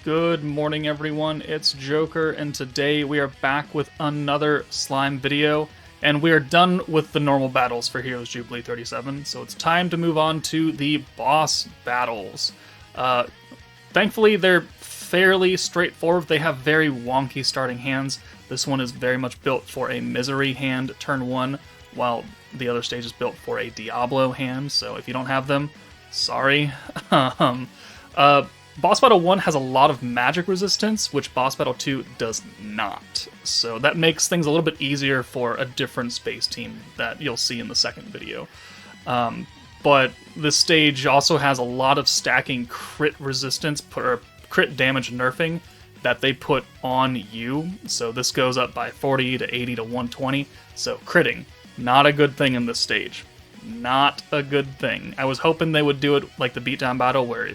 Good morning, everyone. It's Joker, and today we are back with another slime video, and we are done with the normal battles for Heroes Jubilee 37, so it's time to move on to the boss battles. Thankfully, they're fairly straightforward. They have very wonky starting hands. This one is very much built for a Misery hand turn 1, while the other stage is built for a Diablo hand, so if you don't have them, sorry. Boss Battle 1 has a lot of magic resistance, which Boss Battle 2 does not. So that makes things a little bit easier for a different space team that you'll see in the second video. But this stage also has a lot of stacking crit resistance, or crit damage nerfing, that they put on you. So this goes up by 40 to 80 to 120. So critting, not a good thing in this stage. Not a good thing. I was hoping they would do it like the beatdown battle, where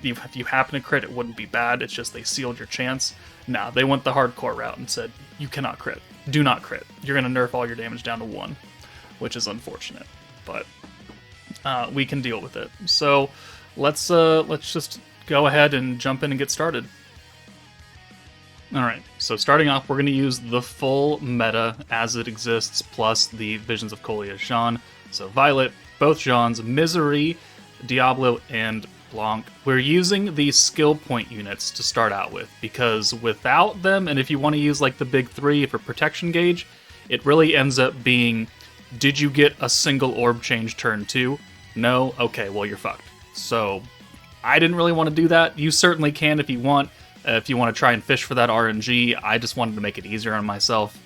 if you happen to crit, it wouldn't be bad. It's just they sealed your chance. Nah, they went the hardcore route and said, you cannot crit. Do not crit. You're going to nerf all your damage down to 1, which is unfortunate. But we can deal with it. So let's just go ahead and jump in and get started. Alright, so starting off, we're going to use the full meta as it exists, plus the Visions of Coleus Jean. So Violet, both Jeans, Misery, Diablo, and Blanc. We're using the skill point units to start out with, because without them, and if you want to use like the big 3 for protection gauge, it really ends up being, did you get a single orb change turn 2? No? Okay, well you're fucked. So I didn't really want to do that. You certainly can if you want. If you want to try and fish for that RNG, I just wanted to make it easier on myself.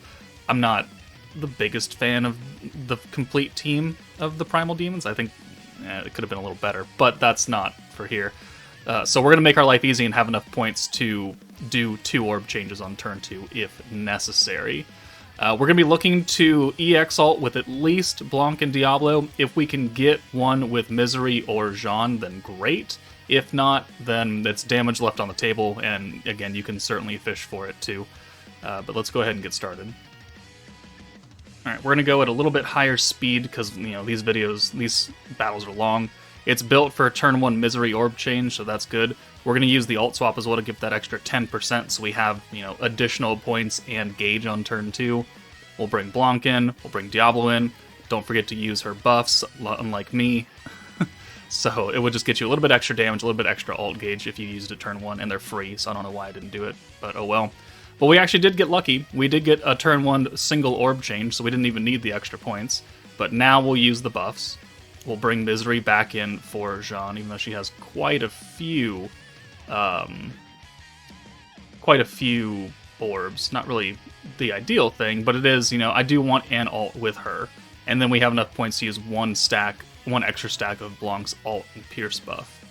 I'm not the biggest fan of the complete team of the Primal Demons. I think it could have been a little better, but that's not for here. So we're going to make our life easy and have enough points to do 2 orb changes on turn 2 if necessary. We're going to be looking to EX ult with at least Blanc and Diablo. If we can get one with Misery or Jean, then great. If not, then it's damage left on the table, and again, you can certainly fish for it too. But let's go ahead and get started. Alright, we're going to go at a little bit higher speed because, these battles are long. It's built for a turn 1 Misery orb change, so that's good. We're going to use the alt swap as well to give that extra 10%, so we have, additional points and gauge on turn 2. We'll bring Blanc in, we'll bring Diablo in. Don't forget to use her buffs, unlike me. So it would just get you a little bit extra damage, a little bit extra alt gauge if you used it turn 1, and they're free, so I don't know why I didn't do it, but oh well. But we actually did get lucky. We did get a turn 1 single orb change, so we didn't even need the extra points. But now we'll use the buffs. We'll bring Misery back in for Jean, even though she has quite a few orbs. Not really the ideal thing, but it is, I do want an alt with her. And then we have enough points to use one extra stack of Blanc's alt and Pierce buff.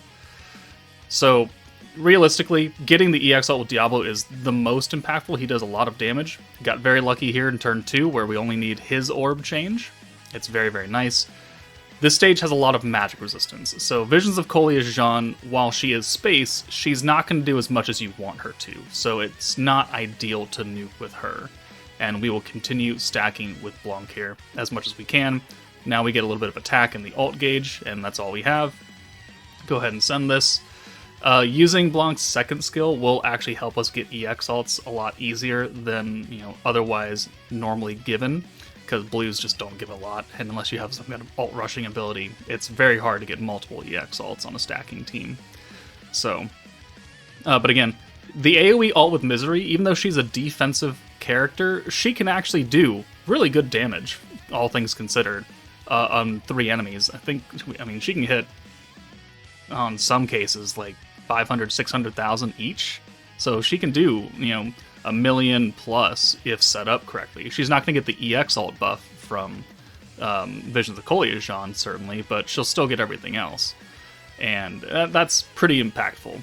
So realistically, getting the EX ult with Diablo is the most impactful. He does a lot of damage. Got very lucky here in turn 2, where we only need his orb change. It's very, very nice. This stage has a lot of magic resistance. So Visions of Coleus Jean, while she is space, she's not going to do as much as you want her to. So it's not ideal to nuke with her. And we will continue stacking with Blanc here as much as we can. Now we get a little bit of attack in the alt gauge, and that's all we have. Go ahead and send this. Using Blanc's second skill will actually help us get EX ults a lot easier than otherwise normally given, because blues just don't give a lot, and unless you have some kind of alt rushing ability, it's very hard to get multiple EX ults on a stacking team. So, but again, the AOE ult with Misery, even though she's a defensive character, she can actually do really good damage, all things considered, on 3 enemies. She can hit, on some cases, like 500, 600,000 each. So she can do, 1 million plus if set up correctly. She's not going to get the EX ult buff from Visions of Coleus Jean, certainly, but she'll still get everything else. And that's pretty impactful.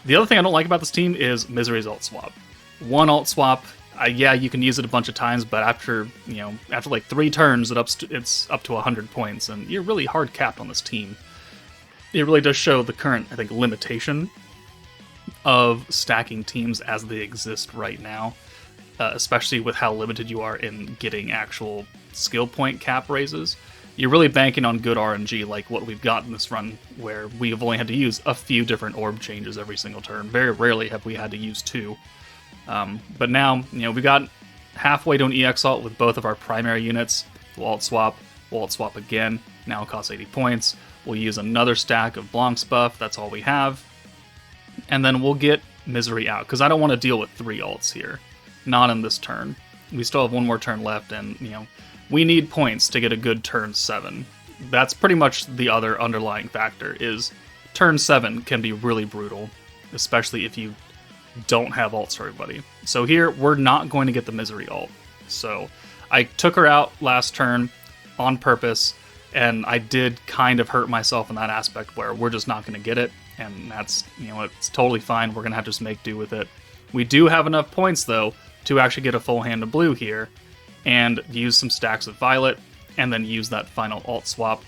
The other thing I don't like about this team is Misery's alt swap. One alt swap, yeah, you can use it a bunch of times, but after like 3 turns, it's up to 100 points, and you're really hard capped on this team. It really does show the current, limitation of stacking teams as they exist right now, especially with how limited you are in getting actual skill point cap raises. you're really banking on good RNG like what we've got in this run, where we've only had to use a few different orb changes every single turn. Very rarely have we had to use 2. But now, we got halfway to an EX alt with both of our primary units. We'll alt swap again. Now it costs 80 points. We'll use another stack of Blanc's buff. That's all we have. And then we'll get Misery out, because I don't want to deal with 3 alts here. Not in this turn. We still have one more turn left, and, we need points to get a good turn 7. That's pretty much the other underlying factor, is turn 7 can be really brutal, especially if you don't have alts for everybody. So here, we're not going to get the Misery ult. So I took her out last turn on purpose, and I did kind of hurt myself in that aspect where we're just not going to get it, and that's, it's totally fine. We're going to have to just make do with it. We do have enough points, though, to actually get a full hand of blue here, and use some stacks of violet, and then use that final alt swap,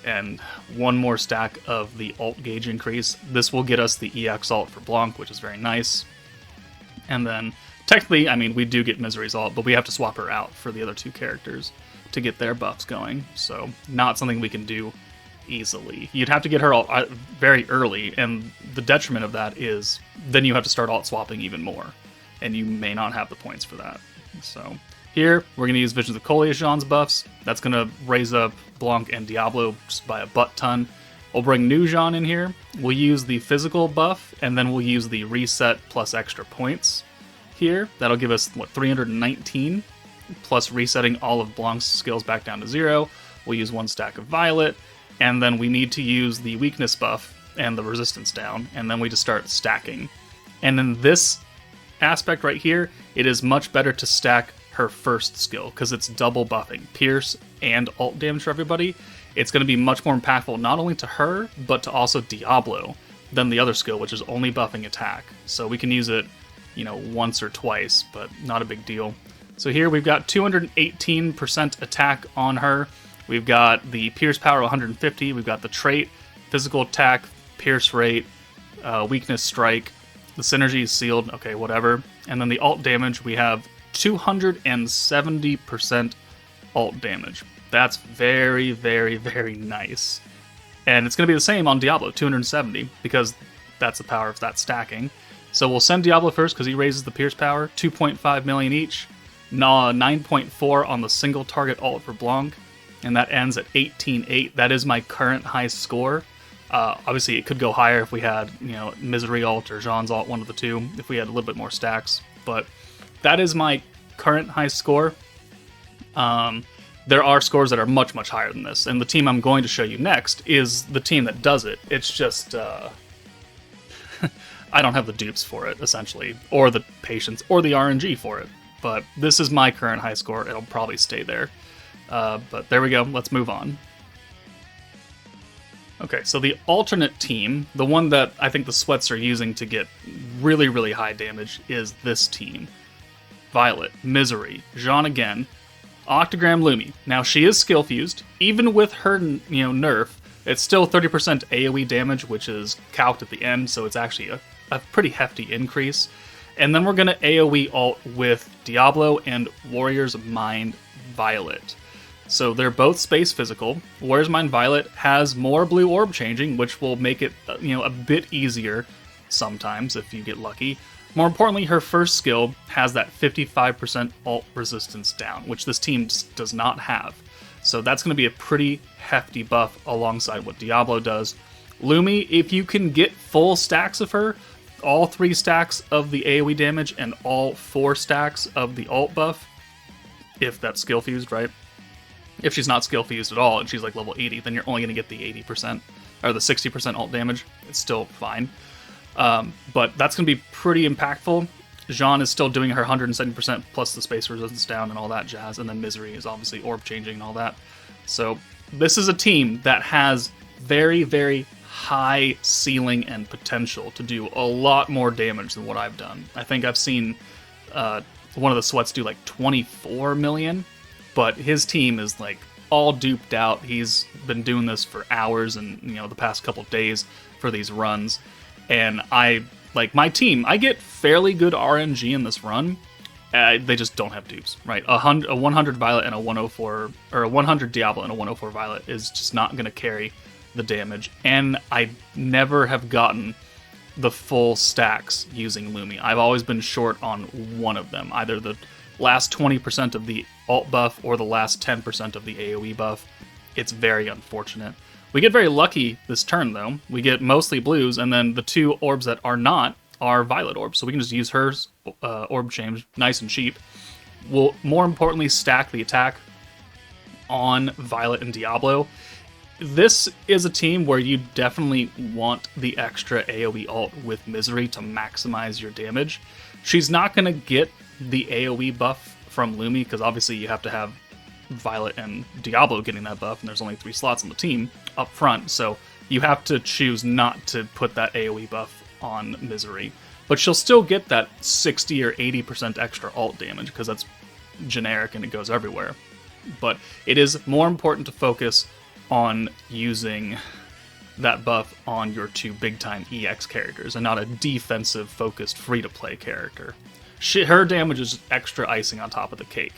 and one more stack of the alt gauge increase. This will get us the EX alt for Blanc, which is very nice. And then, technically, we do get Misery's alt, but we have to swap her out for the other 2 characters to get their buffs going, so not something we can do easily. You'd have to get her alt very early, and the detriment of that is then you have to start alt swapping even more, and you may not have the points for that. So here, we're going to use Visions of Coleus Jean's buffs. That's going to raise up Blanc and Diablo just by a butt ton. We'll bring new Jean in here. We'll use the physical buff, and then we'll use the reset plus extra points here. That'll give us, 319, plus resetting all of Blanc's skills back down to 0. We'll use 1 stack of Violet, and then we need to use the weakness buff and the resistance down, and then we just start stacking. And in this aspect right here, it is much better to stack her first skill, because it's double buffing, pierce and alt damage for everybody. It's going to be much more impactful not only to her, but to also Diablo than the other skill, which is only buffing attack. So we can use it, once or twice, but not a big deal. So here we've got 218% attack on her. We've got the pierce power 150. We've got the trait, physical attack, pierce rate, weakness strike. The synergy is sealed. Okay, whatever. And then the alt damage, we have 270% alt damage. That's very, very, very nice. And it's going to be the same on Diablo, 270, because that's the power of that stacking. So we'll send Diablo first because he raises the pierce power, 2.5 million each. 9.4 on the single target alt for Blanc, and that ends at 18.8. That is my current high score. Obviously, it could go higher if we had, Misery alt or Jean's alt, one of the 2, if we had a little bit more stacks. But that is my current high score. There are scores that are much, much higher than this, and the team I'm going to show you next is the team that does it. It's just, I don't have the dupes for it, essentially, or the patience, or the RNG for it. But this is my current high score. It'll probably stay there. But there we go. Let's move on. Okay, so the alternate team, the one that I think the Sweats are using to get really, really high damage, is this team. Violet, Misery, Jean again, Octagram Lumi. Now, she is skill fused. Even with her, nerf, it's still 30% AoE damage, which is calced at the end, so it's actually a pretty hefty increase. And then we're going to AoE alt with Diablo and Warrior's Mind Violet. So they're both space physical. Warrior's Mind Violet has more blue orb changing, which will make it, a bit easier sometimes if you get lucky. More importantly, her first skill has that 55% alt resistance down, which this team does not have. So that's going to be a pretty hefty buff alongside what Diablo does. Lumi, if you can get full stacks of her, all 3 stacks of the AoE damage and all 4 stacks of the alt buff, if that's skill fused, right? If she's not skill fused at all and she's like level 80, then you're only going to get the 80% or the 60% alt damage. It's still fine. But that's going to be pretty impactful. Jean is still doing her 170% plus the space resistance down and all that jazz, and then Misery is obviously orb changing and all that. So this is a team that has very, very high ceiling and potential to do a lot more damage than what I've done. I think I've seen one of the Sweats do like 24 million, but his team is like all duped out. He's been doing this for hours and the past couple days for these runs. And my team, I get fairly good RNG in this run, they just don't have dupes, right? A 100 Violet and a 104, or a 100 Diablo and a 104 Violet is just not going to carry the damage. And I never have gotten the full stacks using Lumi. I've always been short on one of them, either the last 20% of the alt buff or the last 10% of the AoE buff. It's very unfortunate. We get very lucky this turn, though. We get mostly blues, and then the 2 orbs that are not are Violet orbs, so we can just use her orb change nice and cheap. We'll, more importantly, stack the attack on Violet and Diablo. This is a team where you definitely want the extra AoE ult with Misery to maximize your damage. She's not going to get the AoE buff from Lumi, because obviously you have to have Violet and Diablo getting that buff, and there's only 3 slots on the team up front, so you have to choose not to put that AoE buff on Misery. But she'll still get that 60 or 80% extra ult damage, because that's generic and it goes everywhere. But it is more important to focus on using that buff on your 2 big-time EX characters, and not a defensive-focused free-to-play character. Her damage is extra icing on top of the cake.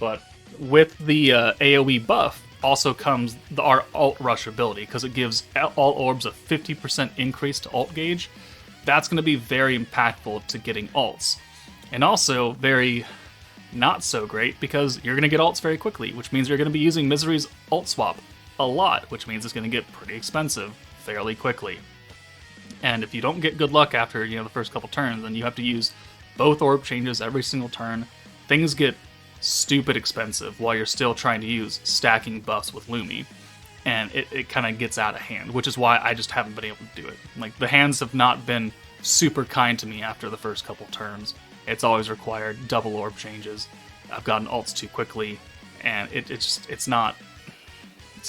But with the AoE buff also comes our alt rush ability, because it gives all orbs a 50% increase to alt gauge. That's going to be very impactful to getting alts. And also very not so great, because you're going to get alts very quickly, which means you're going to be using Misery's alt swap a lot, which means it's going to get pretty expensive fairly quickly. And if you don't get good luck after, the first couple turns, then you have to use both orb changes every single turn. Things get stupid expensive while you're still trying to use stacking buffs with Lumi. And it kind of gets out of hand, which is why I just haven't been able to do it. Like, the hands have not been super kind to me after the first couple turns. It's always required double orb changes. I've gotten ults too quickly, and it's not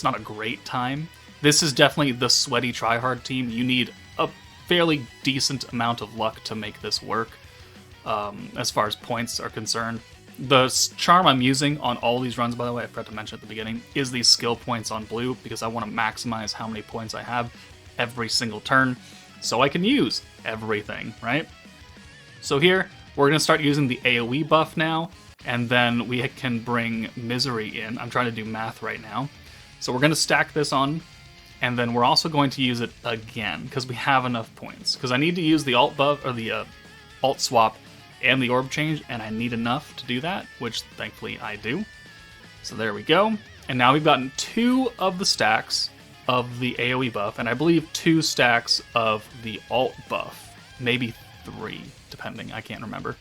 a great time. This is definitely the sweaty tryhard team. You need a fairly decent amount of luck to make this work, as far as points are concerned. The charm I'm using on all these runs, by the way, I forgot to mention at the beginning, is these skill points on blue, because I want to maximize how many points I have every single turn, so I can use everything, right? So here, we're going to start using the AoE buff now, and then we can bring Misery in. I'm trying to do math right now. So we're going to stack this on, and then we're also going to use it again, because we have enough points. Because I need to use the alt buff, or the alt swap, and the orb change, and I need enough to do that, which thankfully I do. So there we go. And now we've gotten 2 of the stacks of the AoE buff, and I believe 2 stacks of the alt buff. Maybe 3, depending, I can't remember.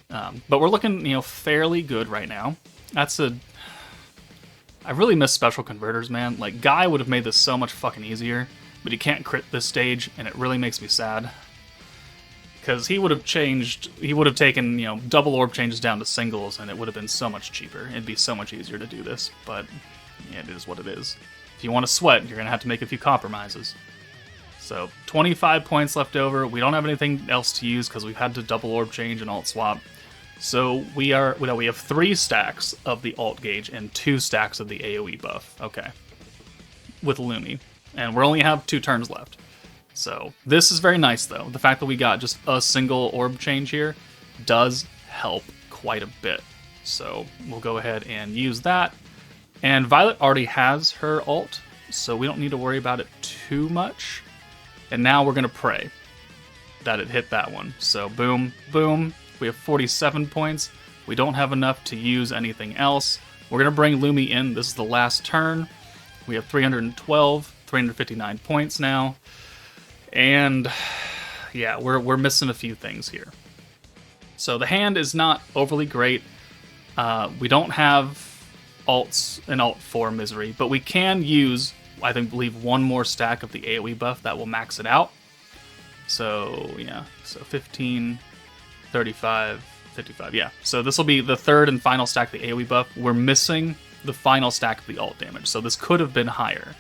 But we're looking, fairly good right now. I really miss special converters, man. Like, Guy would have made this so much fucking easier, but he can't crit this stage, and it really makes me sad. Because he would have taken, double orb changes down to singles, and it would have been so much cheaper. It'd be so much easier to do this, but yeah, it is what it is. If you want to sweat, you're going to have to make a few compromises. So, 25 points left over. We don't have anything else to use because we've had to double orb change and alt swap. So we have 3 stacks of the alt gauge and 2 stacks of the AoE buff. Okay. With Lumi. And we only have 2 turns left. So this is very nice, though. The fact that we got just a single orb change here does help quite a bit. So we'll go ahead and use that. And Violet already has her ult, so we don't need to worry about it too much. And now we're going to pray that it hit that one. So boom, boom. We have 47 points. We don't have enough to use anything else. We're going to bring Lumi in. This is the last turn. We have 359 points now. And yeah, we're missing a few things here. So the hand is not overly great. We don't have alts and alt for Misery, but we can use, I believe, 1 more stack of the AoE buff that will max it out. So yeah, so 15, 35, 55, yeah. So this will be the 3rd and final stack of the AoE buff. We're missing the final stack of the alt damage, so this could have been higher.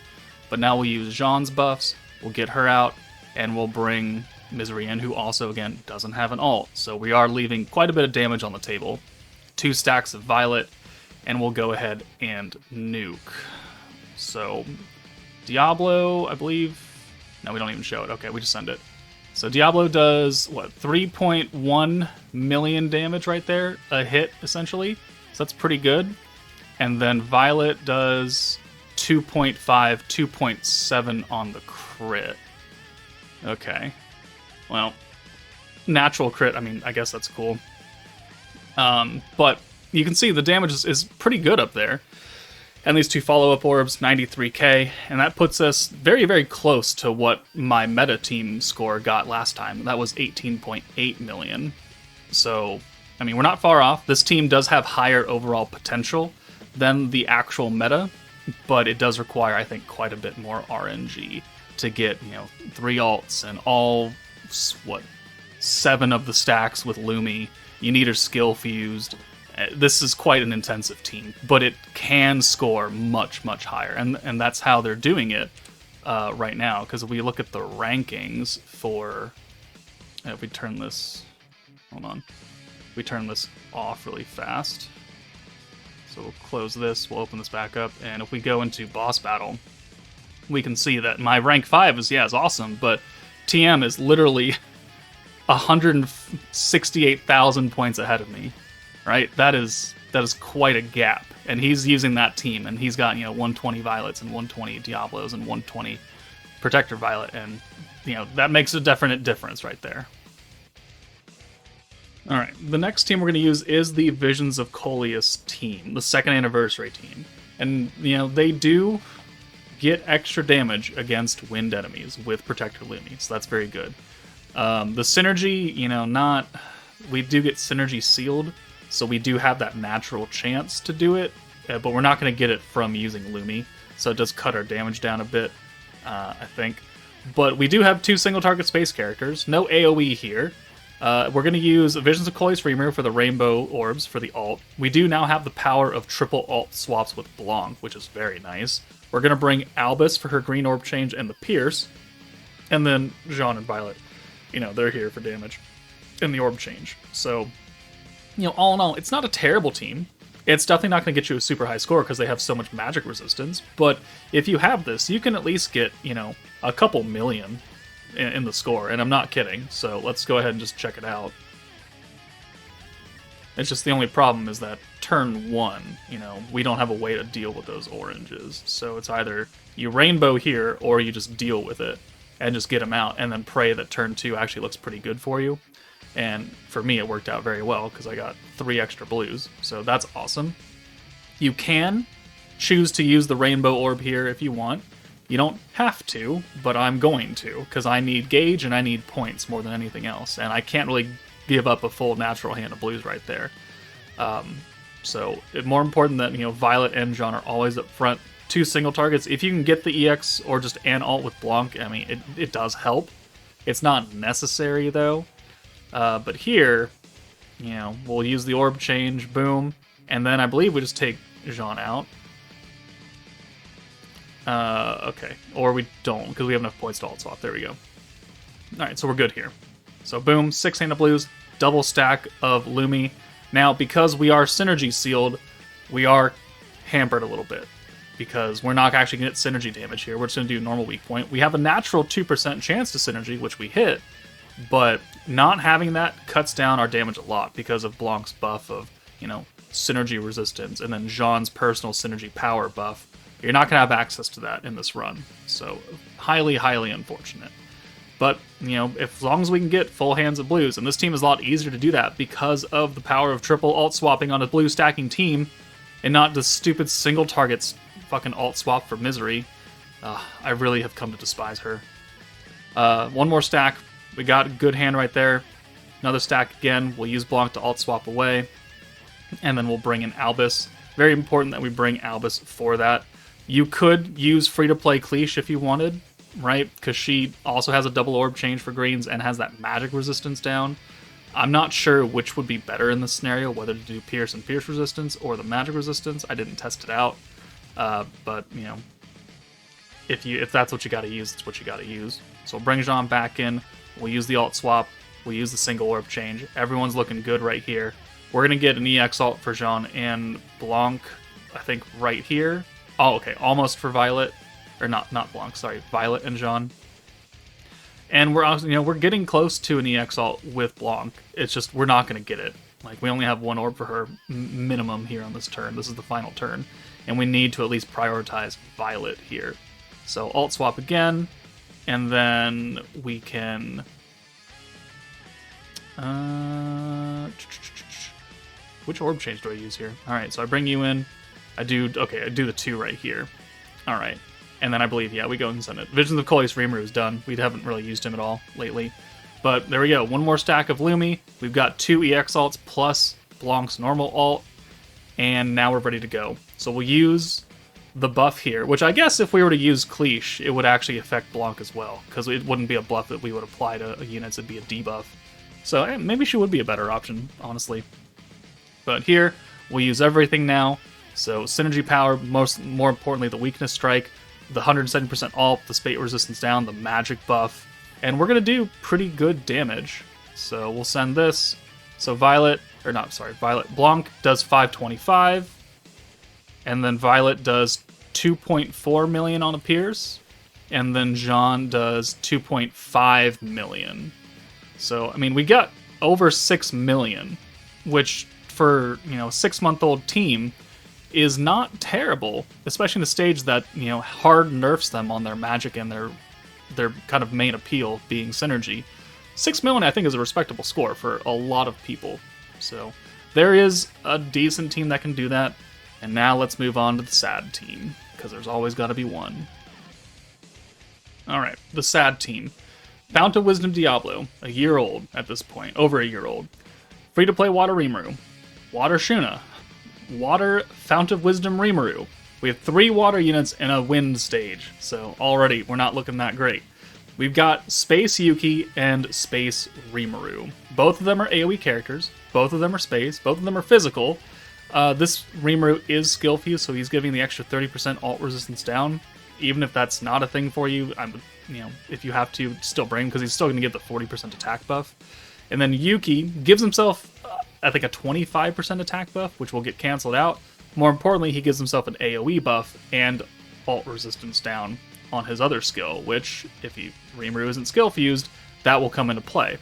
But now we'll use Jean's buffs, we'll get her out, and we'll bring Misery in, who also, again, doesn't have an alt. So we are leaving quite a bit of damage on the table. 2 stacks of Violet, and we'll go ahead and nuke. So, Diablo, I believe... No, we don't even show it. Okay, we just send it. So Diablo does, what, 3.1 million damage right there, a hit, essentially. So that's pretty good. And then Violet does 2.5, 2.7 on the crit. Okay. Well, natural crit, I mean, I guess that's cool. But you can see the damage is pretty good up there. And these two follow-up orbs, 93k, and that puts us very, very close to what my meta team score got last time. That was 18.8 million. So, I mean, we're not far off. This team does have higher overall potential than the actual meta, but it does require, I think, quite a bit more RNG to get, 3 alts and all, 7 of the stacks with Lumi. You need her skill fused. This is quite an intensive team, but it can score much, much higher, and that's how they're doing it right now. Because if we look at the rankings for, if we turn this, hold on, we turn this off really fast. So we'll close this, we'll open this back up, and if we go into boss battle, we can see that my rank 5 is awesome, but TM is literally 168,000 points ahead of me. Right, that is quite a gap, and he's using that team, and he's got 120 Violets and 120 Diablos and 120 Protector Violet, and that makes a definite difference right there. All right, the next team we're going to use is the Visions of Coleus team, the 2nd anniversary team, and they do get extra damage against wind enemies with Protector Lumi, so that's very good. The synergy, we do get synergy sealed. So we do have that natural chance to do it, but we're not going to get it from using Lumi. So it does cut our damage down a bit, I think. But we do have 2 single-target space characters. No AOE here. We're going to use Visions of Coleus for Ymir for the Rainbow Orbs for the alt. We do now have the power of triple alt swaps with Blanc, which is very nice. We're going to bring Albus for her green orb change and the Pierce. And then Jean and Violet, they're here for damage and the orb change. So, all in all, it's not a terrible team. It's definitely not going to get you a super high score because they have so much magic resistance. But if you have this, you can at least get, a couple million in the score. And I'm not kidding. So let's go ahead and just check it out. It's just the only problem is that turn 1, we don't have a way to deal with those oranges. So it's either you rainbow here or you just deal with it and just get them out and then pray that turn 2 actually looks pretty good for you. And for me, it worked out very well because I got 3 extra blues. So that's awesome. You can choose to use the rainbow orb here if you want. You don't have to, but I'm going to because I need gauge and I need points more than anything else. And I can't really give up a full natural hand of blues right there. So it's more important that, Violet and Jean are always up front. 2 single targets. If you can get the EX or just an alt with Blanc, I mean, it does help. It's not necessary, though. But here, we'll use the orb change, boom, and then I believe we just take Jean out. Okay, or we don't, because we have enough points to alt swap. There we go. Alright, so we're good here. So boom, 6 hand of blues, double stack of Lumi. Now, because we are synergy sealed, we are hampered a little bit, because we're not actually going to get synergy damage here. We're just going to do normal weak point. We have a natural 2% chance to synergy, which we hit, but not having that cuts down our damage a lot because of Blanc's buff of, synergy resistance, and then Jean's personal synergy power buff. You're not going to have access to that in this run. So, highly, highly unfortunate. But, as long as we can get full hands of blues, and this team is a lot easier to do that because of the power of triple alt swapping on a blue stacking team, and not the stupid single targets fucking alt swap for Misery. I really have come to despise her. One more stack. We got a good hand right there. Another stack again. We'll use Blanc to alt swap away. And then we'll bring in Albus. Very important that we bring Albus for that. You could use free-to-play Cleash if you wanted, right? Because she also has a double orb change for greens and has that magic resistance down. I'm not sure which would be better in this scenario, whether to do Pierce and Pierce resistance or the magic resistance. I didn't test it out. But, if that's what you got to use, that's what you got to use. So we'll bring Jean back in. We'll use the alt swap. We'll use the single orb change. Everyone's looking good right here. We're going to get an EX alt for Jean and Blanc, I think, right here. Oh, okay, almost for Violet. Or not Blanc, sorry. Violet and Jean. And we're also, we're getting close to an EX alt with Blanc. It's just we're not going to get it. Like, we only have one orb for her minimum here on this turn. This is the final turn. And we need to at least prioritize Violet here. So alt swap again, and then we can... which orb change do I use here? Alright, so I bring you in. I do the 2 right here. Alright. And then I believe, yeah, we go and send it. Visions of Coleus Rimuru is done. We haven't really used him at all lately. But there we go. One more stack of Lumi. We've got 2 EX alts plus Blanc's normal alt. And now we're ready to go. So we'll use the buff here, which I guess if we were to use Cleash, it would actually affect Blanc as well. Because it wouldn't be a buff that we would apply to units, it'd be a debuff. So maybe she would be a better option, honestly. But here, we'll use everything now. So Synergy Power, more importantly, the Weakness Strike, the 170% alt, the Spate Resistance down, the Magic buff, and we're going to do pretty good damage. So we'll send this. So Violet, Blanc does 525, and then Violet does 2.4 million on a Pierce, and then Jean does 2.5 million. So, I mean, we got over 6 million, which for, a 6-month-old team is not terrible, especially in the stage that, hard nerfs them on their magic and their kind of main appeal being synergy. 6 million, I think, is a respectable score for a lot of people. So there is a decent team that can do that. And now let's move on to the sad team, because there's always got to be one. Alright, the sad team. Fount of Wisdom Diablo, a year old at this point, over a year old. Free-to-play Water Rimuru, Water Shuna, Water Fount of Wisdom Rimuru. We have 3 water units in a wind stage, so already we're not looking that great. We've got Space Yuki and Space Rimuru. Both of them are AoE characters, both of them are space, both of them are physical. This Rimuru is skill fused, so he's giving the extra 30% alt resistance down. Even if that's not a thing for you, if you have to, still bring him, because he's still going to get the 40% attack buff. And then Yuki gives himself, I think, a 25% attack buff, which will get canceled out. More importantly, he gives himself an AoE buff and alt resistance down on his other skill, which, if Rimuru isn't skill fused, that will come into play.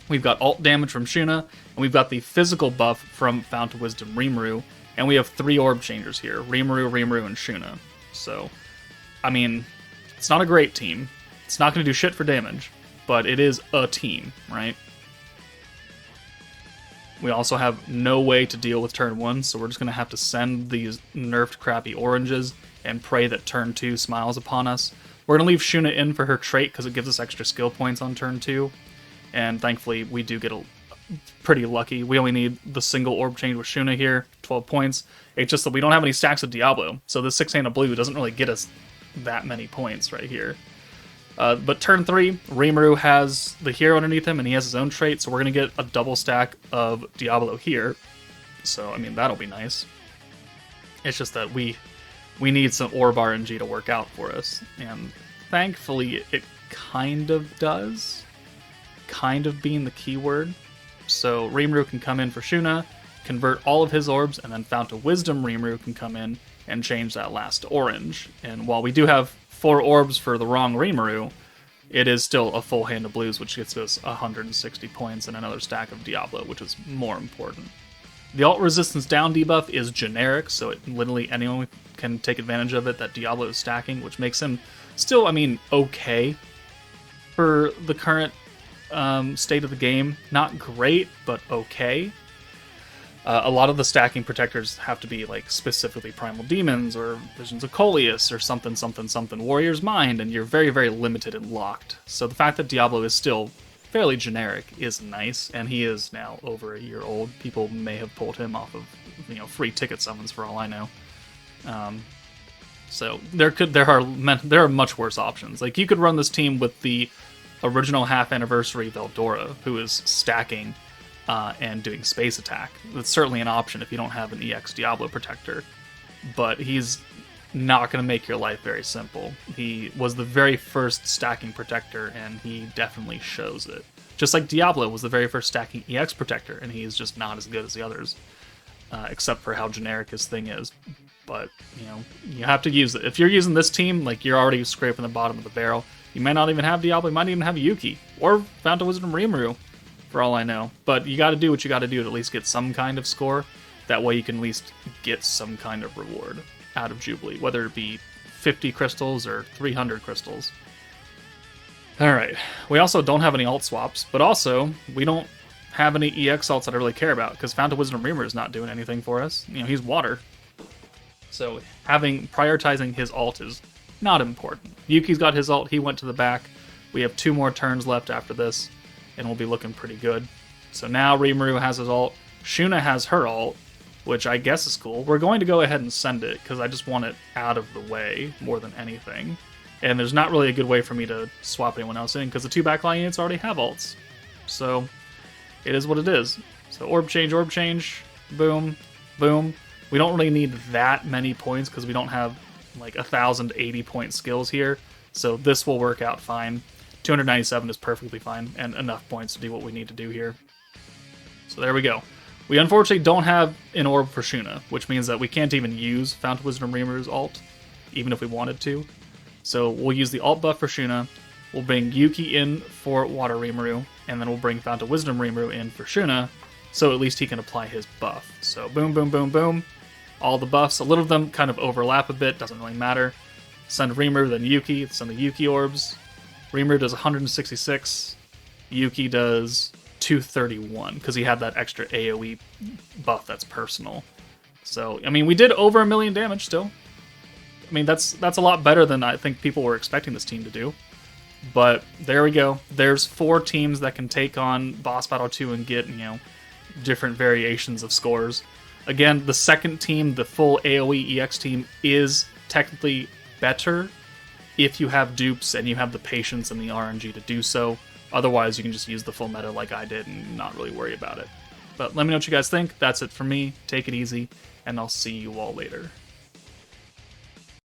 We've got alt damage from Shuna, and we've got the physical buff from Fount of Wisdom Rimuru, and we have 3 orb changers here, Rimuru, and Shuna. So, I mean, it's not a great team. It's not going to do shit for damage, but it is a team, right? We also have no way to deal with turn 1, so we're just going to have to send these nerfed crappy oranges and pray that turn 2 smiles upon us. We're going to leave Shuna in for her trait because it gives us extra skill points on turn 2, and thankfully we do get pretty lucky. We only need the single orb change with Shuna here, 12 points. It's just that we don't have any stacks of Diablo, so this 6 of blue doesn't really get us that many points right here. But turn 3, Rimuru has the hero underneath him, and he has his own trait, so we're going to get a double stack of Diablo here. So, I mean, that'll be nice. It's just that we need some orb RNG to work out for us, and thankfully it kind of does. Kind of being the keyword. So Rimuru can come in for Shuna, convert all of his orbs, and then Fount of Wisdom Rimuru can come in and change that last orange. And while we do have 4 orbs for the wrong Rimuru, it is still a full hand of blues, which gets us 160 points and another stack of Diablo, which is more important. The alt resistance down debuff is generic, so literally anyone can take advantage of it that Diablo is stacking, which makes him still, I mean, okay for the current state of the game. Not great, but okay. A lot of the stacking protectors have to be like specifically Primal Demons or Visions of Coleus or something Warrior's Mind, and you're very, very limited and locked. So the fact that Diablo is still fairly generic is nice, and he is now over a year old. People may have pulled him off of free ticket summons for all I know. So there are much worse options. Like, you could run this team with the original half anniversary Veldora, who is stacking and doing space attack. That's certainly an option if you don't have an EX Diablo protector, but he's not going to make your life very simple. He was the very first stacking protector, and he definitely shows it. Just like Diablo was the very first stacking EX protector, and he's just not as good as the others, except for how generic his thing is. But, you have to use it. If you're using this team, like, you're already scraping the bottom of the barrel. You may not even have Diablo, you might even have Yuki, or Fountain Wisdom Rimuru, for all I know. But you gotta do what you gotta do to at least get some kind of score. That way you can at least get some kind of reward out of Jubilee, whether it be 50 crystals or 300 crystals. Alright, we also don't have any alt swaps, but also, we don't have any EX alts that I really care about, because Fountain Wisdom Rimuru is not doing anything for us. You know, he's water. So prioritizing his alt is not important. Yuki's got his ult, he went to the back. We have 2 more turns left after this, and we'll be looking pretty good. So now Rimuru has his ult, Shuna has her ult, which I guess is cool. We're going to go ahead and send it, because I just want it out of the way more than anything. And there's not really a good way for me to swap anyone else in, because the 2 backline units already have ults. So, it is what it is. So orb change, boom, boom. We don't really need that many points, because we don't have like 1,080 point skills here. So this will work out fine. 297 is perfectly fine, and enough points to do what we need to do here. So there we go. We unfortunately don't have an orb for Shuna, which means that we can't even use Fountain Wisdom Rimuru's ult, even if we wanted to. So we'll use the alt buff for Shuna, we'll bring Yuki in for Water Rimuru, and then we'll bring Fountain Wisdom Rimuru in for Shuna, so at least he can apply his buff. So boom, boom, boom, boom. All the buffs, a little of them kind of overlap a bit, doesn't really matter. Send Rimuru, then Yuki, send the Yuki orbs. Rimuru does 166, Yuki does 231, because he had that extra AOE buff that's personal. So, I mean, we did over 1 million damage still. I mean, that's a lot better than I think people were expecting this team to do. But there we go. There's 4 teams that can take on Boss Battle 2 and get, you know, different variations of scores. Again, the second team, the full AOE EX team, is technically better if you have dupes and you have the patience and the RNG to do so. Otherwise, you can just use the full meta like I did and not really worry about it. But let me know what you guys think. That's it for me. Take it easy, and I'll see you all later.